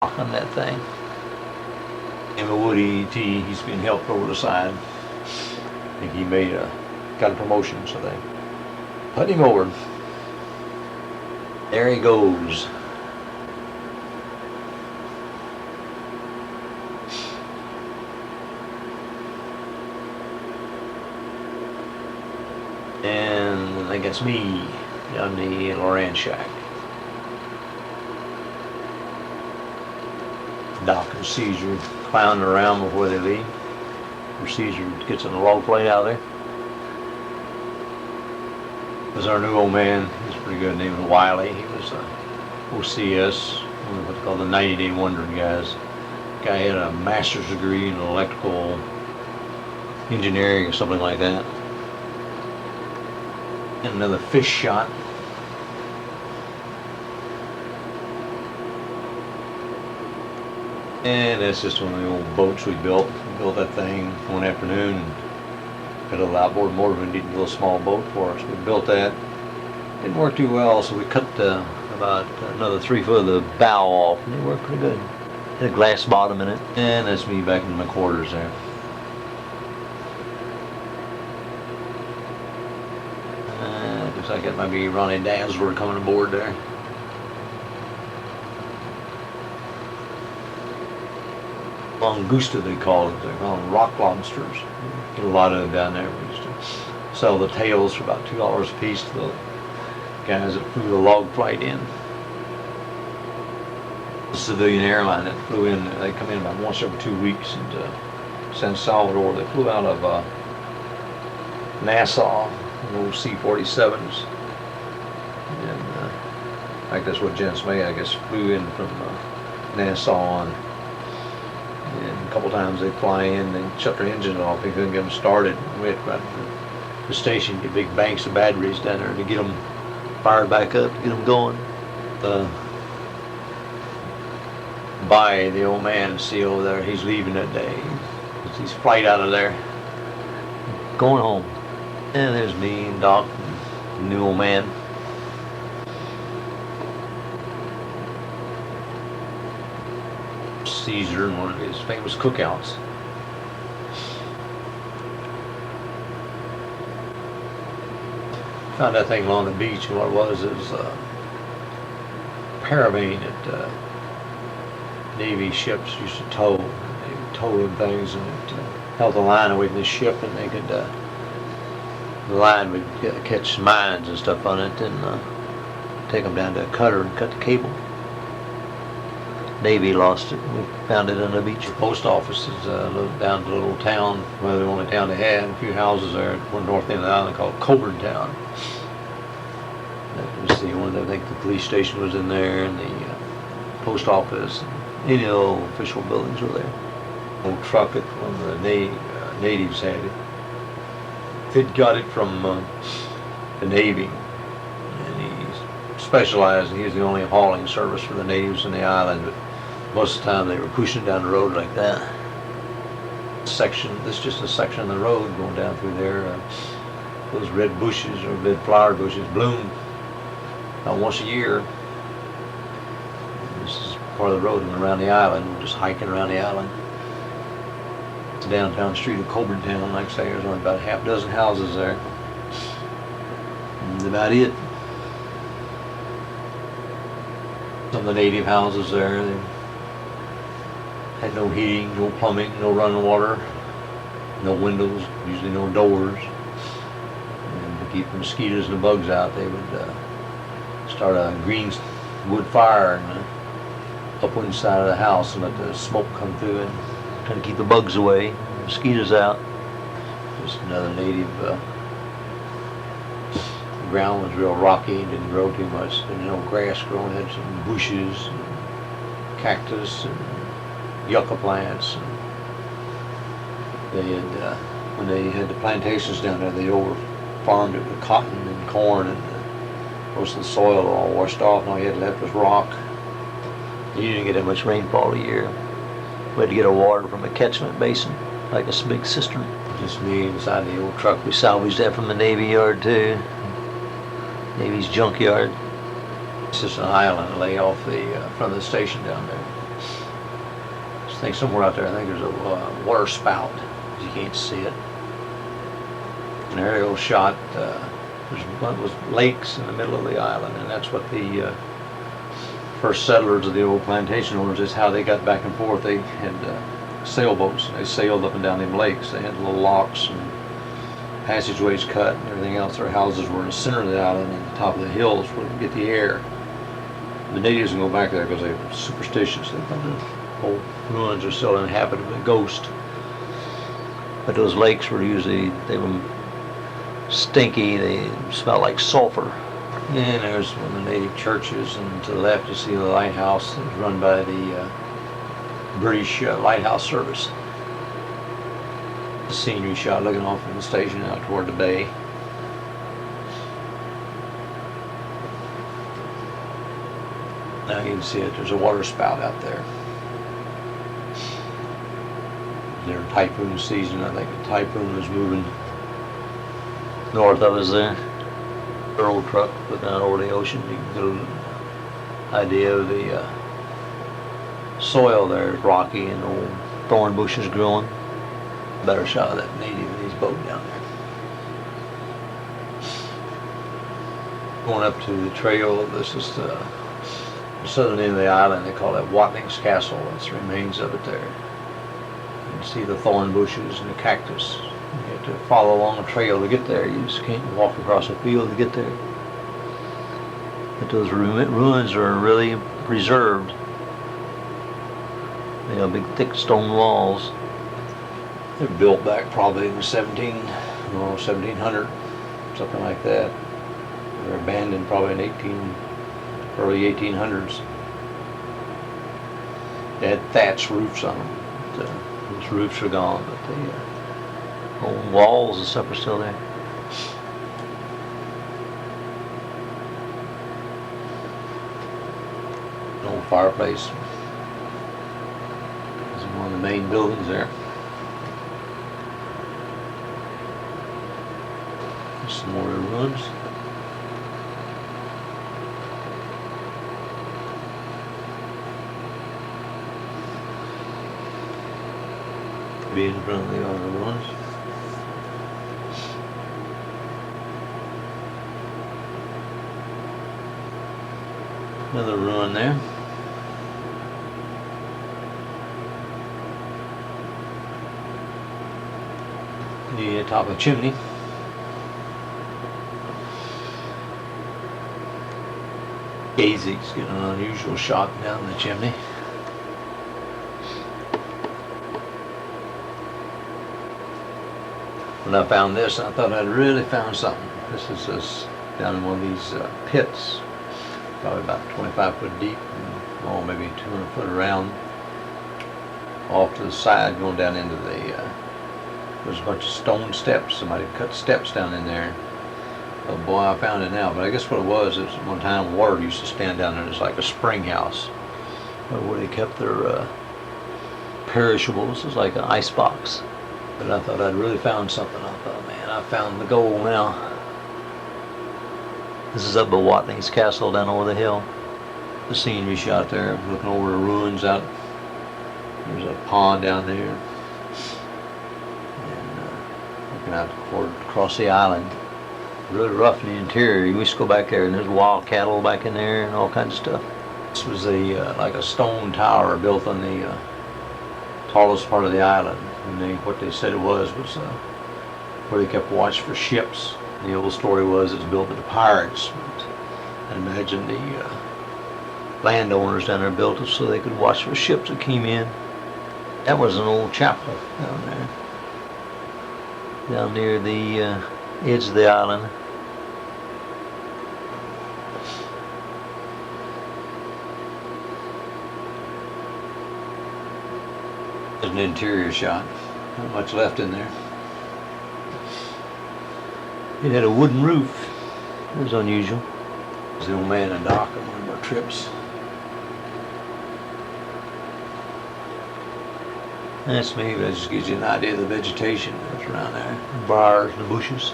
on that thing. And Woody T, he's been helped over the side. I think he got a promotion, so they put him over. There he goes. And I think it's me down the Loran shack. Doc and Caesar clowning around before they leave. Or Caesar gets on the log plate out there. This is our new old man. He's pretty good. Name was Wiley. He was OCS, what they call the 90-day wondering guys. Guy had a master's degree in electrical engineering or something like that. And another fish shot. And that's just one of the old boats we built. We built that thing one afternoon and got a little outboard motor and did a little small boat for us. We built that. Didn't work too well, so we cut about another 3 foot of the bow off, and it worked pretty good. Had a glass bottom in it. And that's me back in my quarters there. Looks like it might be Ronnie Dansford coming aboard there. Langusta they call it. They call them rock lobsters. Get a lot of them down there. We used to sell the tails for about $2 a piece to the guys that flew the log flight in. The civilian airline that flew in, they come in about once every 2 weeks into San Salvador. They flew out of Nassau, old C-47s. And in fact, that's what Jens May, I guess, flew in from Nassau on. And a couple times they fly in, they shut their engine off, they couldn't get them started. We had to go out to the station, get big banks of batteries down there to get them fired back up, to get them going. By the old man, see over there, he's leaving that day. He's flight out of there, going home. And there's me and Doc and the new old man. Caesar in one of his famous cookouts. Found that thing along the beach, and what it was a paravane that Navy ships used to tow. They would tow them things, and it held the line away from the ship, and they could the line would catch mines and stuff on it, and take them down to a cutter and cut the cable. Navy lost it. We found it on the beach. The post office is down to a little town, well, the only town they had, a few houses there at one north end of the island called Coburn Town. That was the one, I think the police station was in there, and the post office, any of the old official buildings were there. Old truck that one of the natives had it. They'd got it from the Navy, and he specialized. He was the only hauling service for the natives in the island, but most of the time they were pushing down the road like that. This is just a section of the road going down through there. Those red bushes or red flower bushes bloom about once a year. And this is part of the road and around the island. We're just hiking around the island. It's a downtown street of Coburn Town. Like I say, there's only about a half dozen houses there. And that's about it. Some of the native houses there, they had no heating, no plumbing, no running water, no windows, usually no doors. And to keep the mosquitoes and the bugs out, they would start a green wood fire in the upwind side of the house and let the smoke come through and try to keep the bugs away, the mosquitoes out. Just another native. The ground was real rocky, didn't grow too much. There was no grass growing, had some bushes, and cactus, and yucca plants. And they had, when they had the plantations down there, they over farmed it with cotton and corn, and most of the soil all washed off, and all you had left was rock. You didn't get that much rainfall a year. We had to get our water from a catchment basin, like a big cistern. Just me inside the old truck. We salvaged that from the Navy Yard too. Navy's junkyard. It's just an island lay off the front of the station down there. think somewhere out there, I think there's a water spout. You can't see it. An aerial shot. Was lakes in the middle of the island, and that's what the first settlers of the old plantation owners, is how they got back and forth. They had sailboats, and they sailed up and down them lakes. They had little locks and passageways cut and everything else. Their houses were in the center of the island, and the top of the hills where they get the air. The natives would go back there because they were superstitious. They thought the old ruins are still inhabited with ghosts. But those lakes were usually, they were stinky, they smelled like sulfur. And there's one of the native churches, and to the left you see the lighthouse that was run by the British lighthouse service. The scenery shot looking off from the station out toward the bay. Now you can see it, there's a water spout out there. They're typhoon season. I think the typhoon was moving north of us there. Their old truck looking out over the ocean. You can get an idea of the soil there is rocky and old thorn bushes growing. Better shot of that native in his boat down there. Going up to the trail, this is the southern end of the island. They call that Watning's Castle. That's the remains of it there. You can see the thorn bushes and the cactus. You have to follow along a trail to get there. You just can't walk across a field to get there. But those ruins are really preserved. They have big thick stone walls. They're built back probably in the 1700, something like that. They're abandoned probably in early 1800s. They had thatch roofs on them. Those roofs are gone, but the old walls and stuff are still there. An old fireplace. This is one of the main buildings there. Some more ruins. Be in front of the other ruins. Another ruin there. The top of a chimney. Gazy's getting an unusual shot down the chimney. When I found this, I thought I'd really found something. This is down in one of these pits, probably about 25 foot deep, and maybe 200 foot around. Off to the side, going down into the, there's a bunch of stone steps. Somebody cut steps down in there. Oh boy, I found it now. But I guess what it was one time water used to stand down there. It's like a spring house where they kept their perishables. It's like an ice box. But I thought I'd really found something. I thought, man, I found the gold now. This is up by Watning's Castle down over the hill. The scenery shot there, looking over the ruins out. There's a pond down there. And looking out across the island. Really rough in the interior. You used to go back there and there's wild cattle back in there and all kinds of stuff. This was like a stone tower built on the tallest part of the island. And what they said it was where they kept watch for ships. The old story was it was built by the pirates. I imagine the landowners down there built it so they could watch for ships that came in. That was an old chapel down there, down near the edge of the island. There's an interior shot. Not much left in there. It had a wooden roof. It was unusual. There's the old man and Doc on one of our trips. That's me, but that just gives you an idea of the vegetation that's around there. The briars and the bushes.